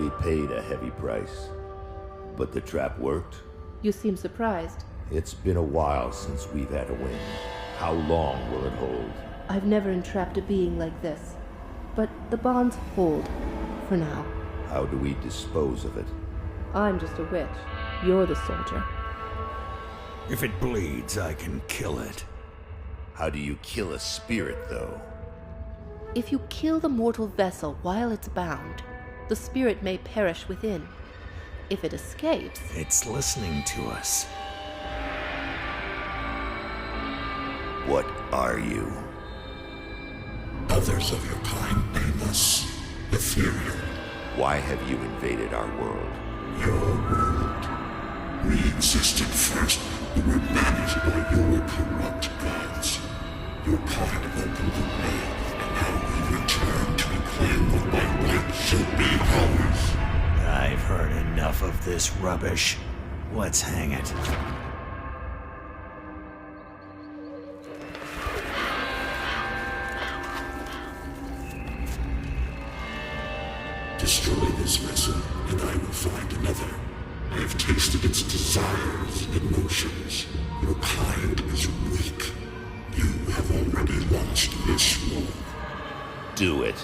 We paid a heavy price, but the trap worked. You seem surprised. It's been a while since we've had a win. How long will it hold? I've never entrapped a being like this, but the bonds hold, for now. How do we dispose of it? I'm just a witch. You're the soldier. If it bleeds, I can kill it. How do you kill a spirit, though? If you kill the mortal vessel while it's bound, the spirit may perish within. If it escapes... It's listening to us. What are you? Others of your kind name us ethereal. Why have you invaded our world? Your world. We existed first, but were managed by your corrupt gods. Your kind opened the way, and now we return to claim what by right should be ours. I've heard enough of this rubbish. Let's hang it. Destroy this vessel, and I will find another. I have tasted its desires and emotions. Your kind is weak. You have already launched this war. Do it.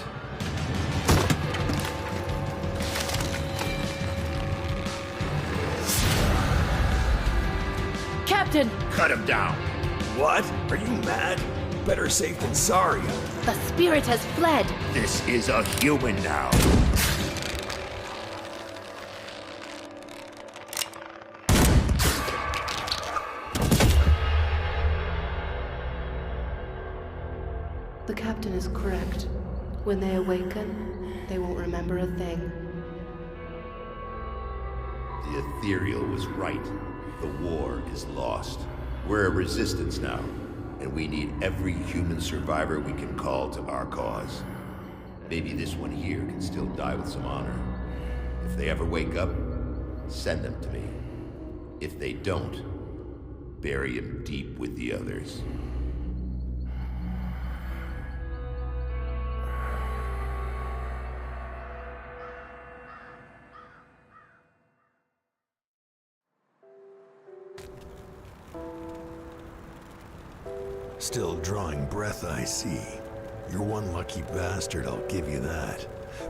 Captain! Cut him down! What? Are you mad? Better safe than sorry. The spirit has fled! This is a human now. The captain is correct. When they awaken, they won't remember a thing. The ethereal was right. The war is lost. We're a resistance now, and we need every human survivor we can call to our cause. Maybe this one here can still die with some honor. If they ever wake up, send them to me. If they don't, bury him deep with the others. Still drawing breath, I see. You're one lucky bastard, I'll give you that.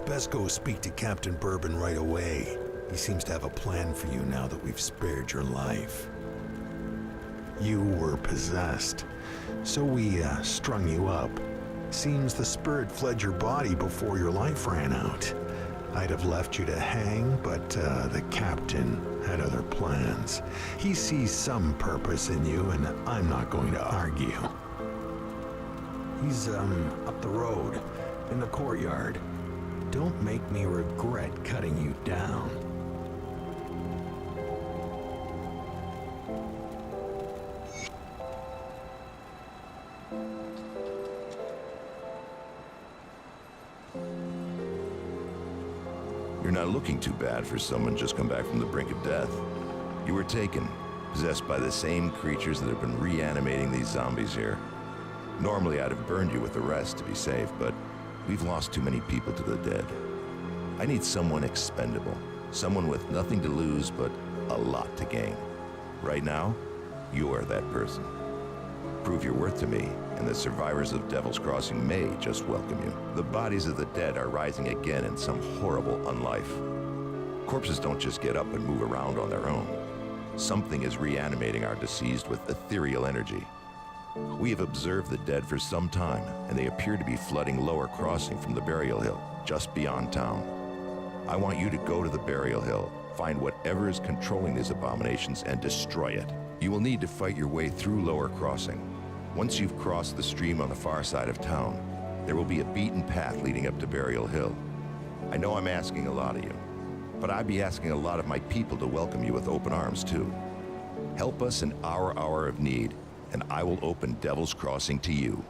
Best go speak to Captain Bourbon right away. He seems to have a plan for you now that we've spared your life. You were possessed, so we strung you up. Seems the spirit fled your body before your life ran out. I'd have left you to hang, but the captain had other plans. He sees some purpose in you, and I'm not going to argue. He's, up the road, in the courtyard. Don't make me regret cutting you down. You're not looking too bad for someone just come back from the brink of death. You were taken, possessed by the same creatures that have been reanimating these zombies here. Normally I'd have burned you with the rest to be safe, but we've lost too many people to the dead. I need someone expendable, someone with nothing to lose but a lot to gain. Right now, you're that person. Prove your worth to me, and the survivors of Devil's Crossing may just welcome you. The bodies of the dead are rising again in some horrible unlife. Corpses don't just get up and move around on their own. Something is reanimating our deceased with ethereal energy. We have observed the dead for some time, and they appear to be flooding Lower Crossing from the burial hill, just beyond town. I want you to go to the burial hill, find whatever is controlling these abominations, and destroy it. You will need to fight your way through Lower Crossing. Once you've crossed the stream on the far side of town, there will be a beaten path leading up to Burial Hill. I know I'm asking a lot of you, but I'd be asking a lot of my people to welcome you with open arms too. Help us in our hour of need, and I will open Devil's Crossing to you.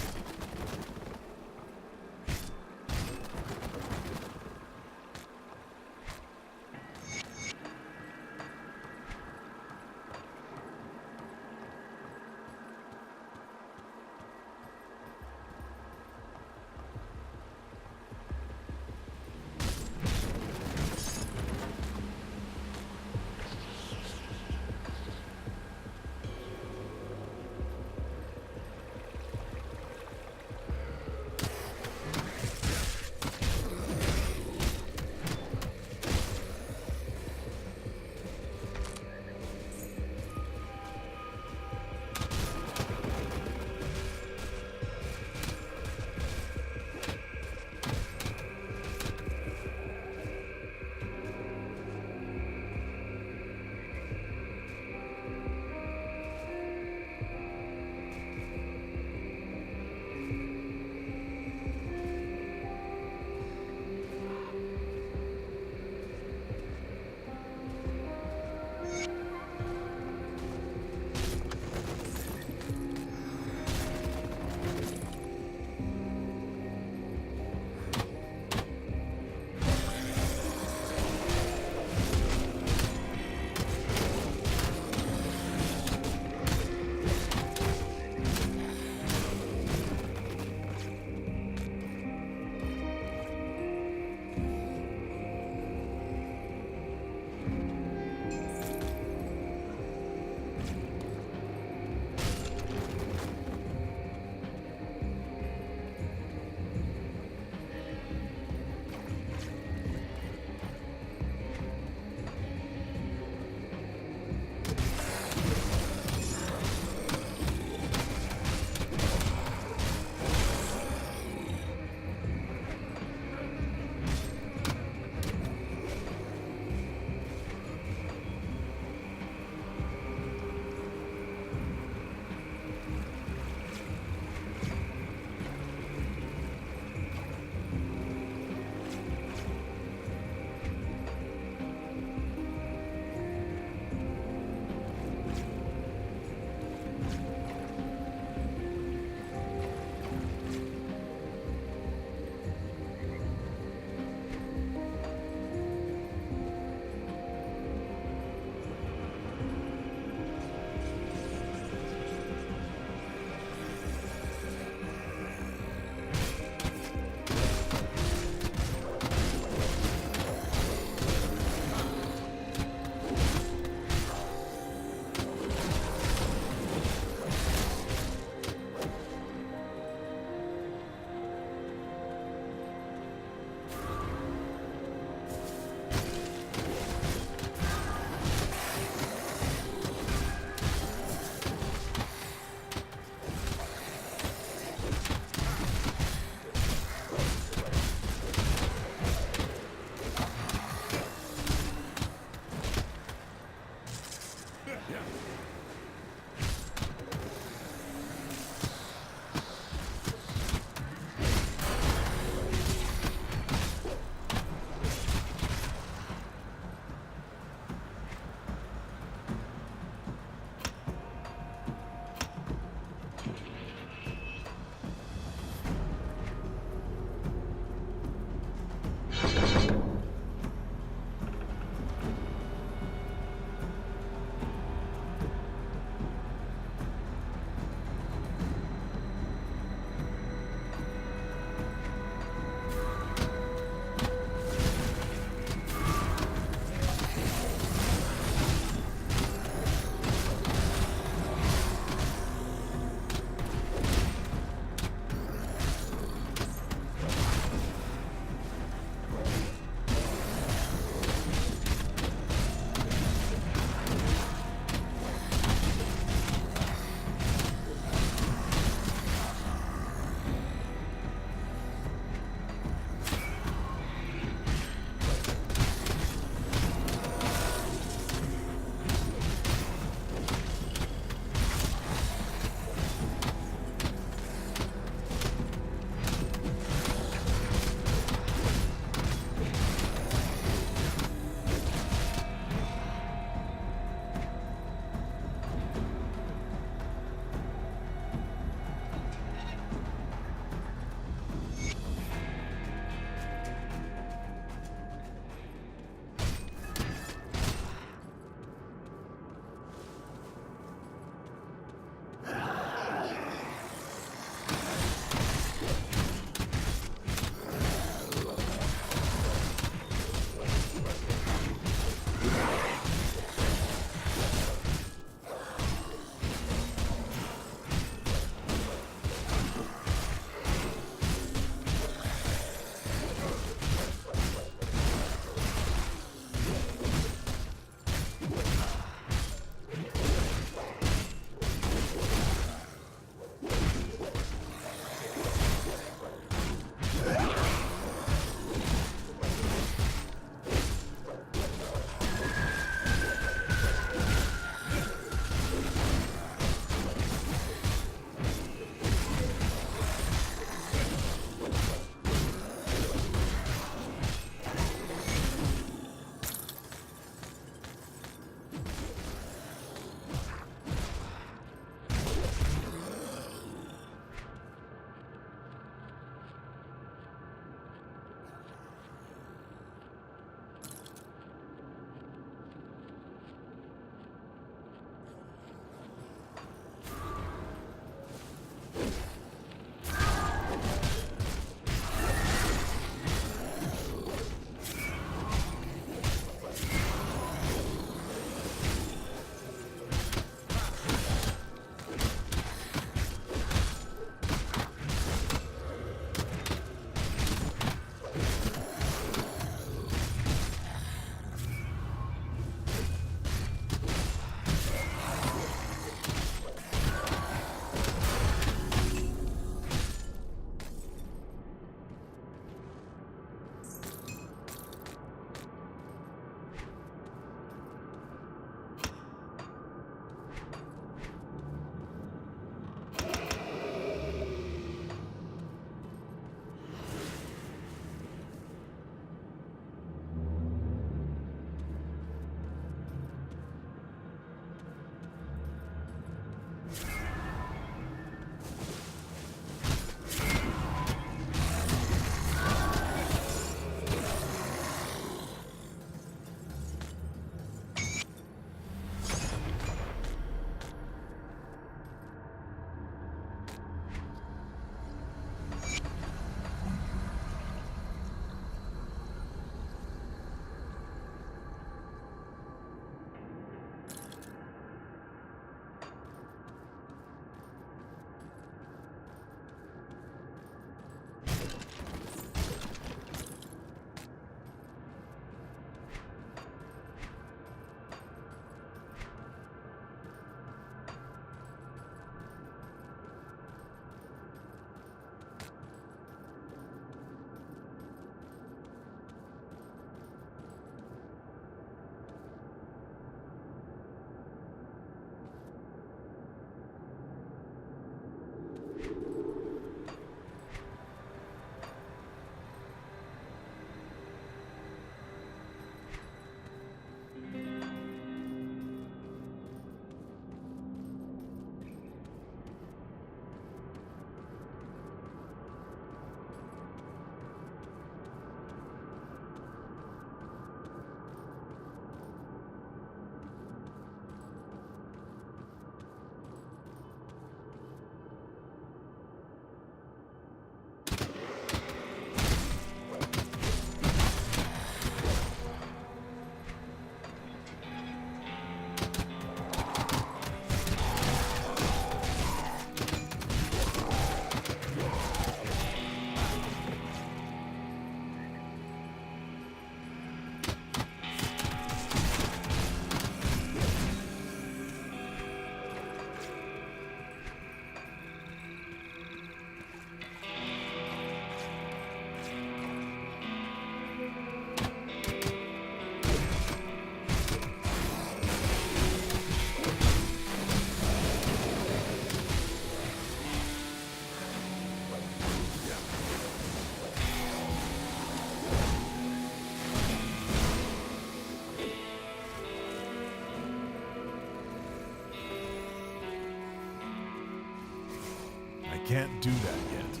can't do that yet.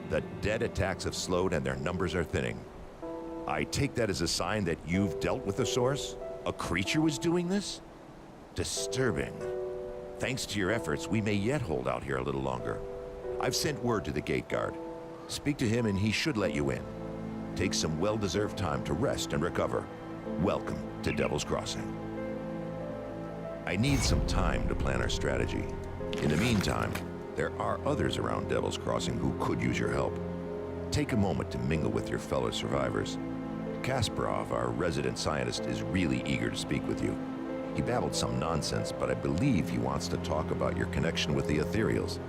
The dead attacks have slowed and their numbers are thinning. I take that as a sign that you've dealt with the source? A creature was doing this? Disturbing. Thanks to your efforts, we may yet hold out here a little longer. I've sent word to the gate guard. Speak to him and he should let you in. Take some well-deserved time to rest and recover. Welcome to Devil's Crossing. I need some time to plan our strategy. In the meantime, there are others around Devil's Crossing who could use your help. Take a moment to mingle with your fellow survivors. Kasparov, our resident scientist, is really eager to speak with you. He babbled some nonsense, but I believe he wants to talk about your connection with the Ethereals.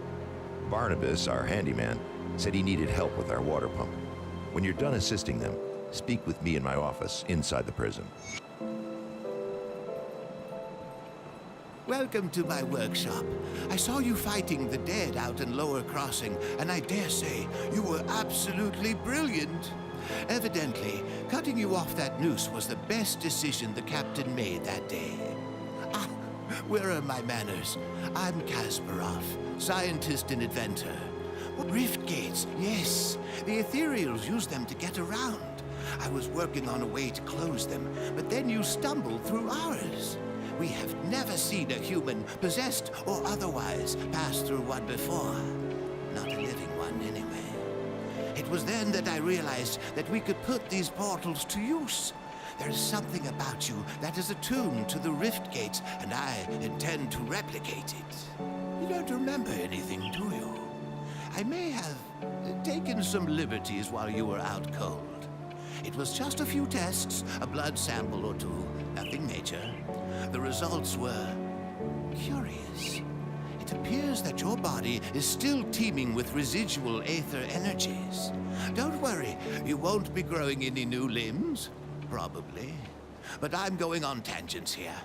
Barnabas, our handyman, said he needed help with our water pump. When you're done assisting them, speak with me in my office inside the prison. Welcome to my workshop. I saw you fighting the dead out in Lower Crossing, and I dare say you were absolutely brilliant. Evidently, cutting you off that noose was the best decision the captain made that day. Ah, where are my manners? I'm Kasparov, scientist and inventor. Rift gates, yes. The Ethereals use them to get around. I was working on a way to close them, but then you stumbled through ours. We have never seen a human, possessed or otherwise, pass through one before. Not a living one, anyway. It was then that I realized that we could put these portals to use. There is something about you that is attuned to the rift gates, and I intend to replicate it. You don't remember anything, do you? I may have taken some liberties while you were out cold. It was just a few tests, a blood sample or two, nothing major. The results were curious. It appears that your body is still teeming with residual aether energies. Don't worry, you won't be growing any new limbs. Probably. But I'm going on tangents here.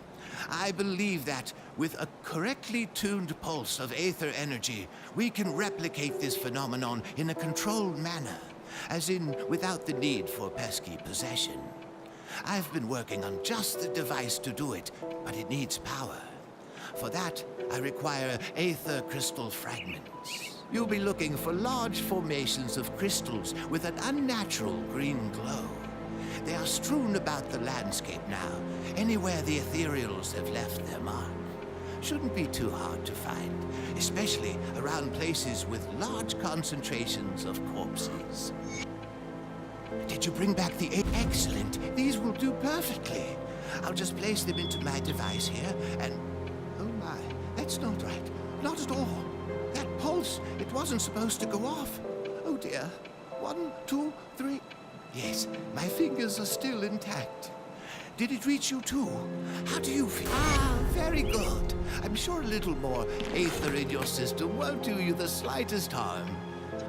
I believe that with a correctly tuned pulse of aether energy, we can replicate this phenomenon in a controlled manner, as in without the need for pesky possession. I've been working on just the device to do it, but it needs power. For that, I require aether crystal fragments. You'll be looking for large formations of crystals with an unnatural green glow. They are strewn about the landscape now, anywhere the Ethereals have left their mark. Shouldn't be too hard to find, especially around places with large concentrations of corpses. Did you bring back the Excellent. These will do perfectly. I'll just place them into my device here, and... Oh my, that's not right. Not at all. That pulse, it wasn't supposed to go off. Oh dear. 1, 2, 3... Yes, my fingers are still intact. Did it reach you too? How do you feel? Ah, very good. I'm sure a little more Aether in your system won't do you the slightest harm.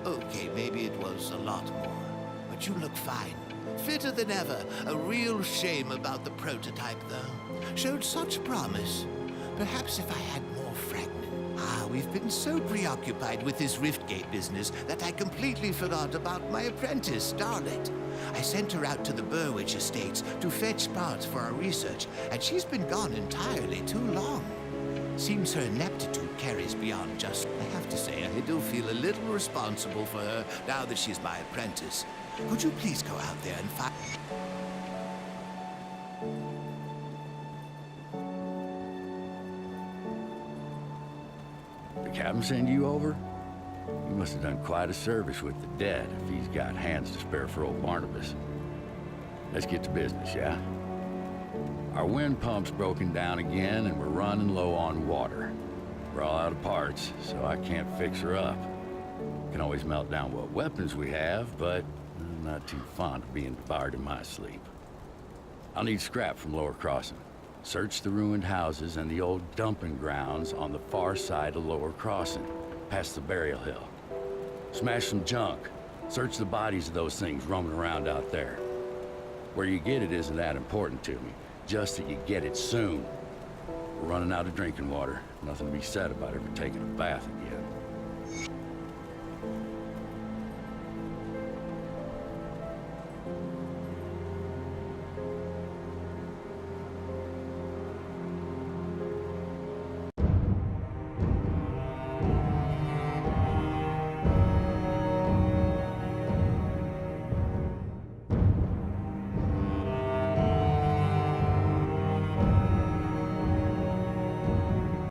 Okay, maybe it was a lot more. But you look fine. Fitter than ever. A real shame about the prototype, though. Showed such promise. Perhaps if I had more fragments. Ah, we've been so preoccupied with this Riftgate business that I completely forgot about my apprentice, Starlet. I sent her out to the Burwich estates to fetch parts for our research, and she's been gone entirely too long. Seems her ineptitude carries beyond just... I have to say, I do feel a little responsible for her now that she's my apprentice. Could you please go out there and find... The captain send you over? You must have done quite a service with the dead if he's got hands to spare for old Barnabas. Let's get to business, yeah? Our wind pump's broken down again and we're running low on water. We're all out of parts, so I can't fix her up. Can always melt down what weapons we have, but I'm not too fond of being devoured in my sleep. I'll need scrap from Lower Crossing. Search the ruined houses and the old dumping grounds on the far side of Lower Crossing, past the burial hill. Smash some junk. Search the bodies of those things roaming around out there. Where you get it isn't that important to me, just that you get it soon. We're running out of drinking water. Nothing to be said about ever taking a bath again.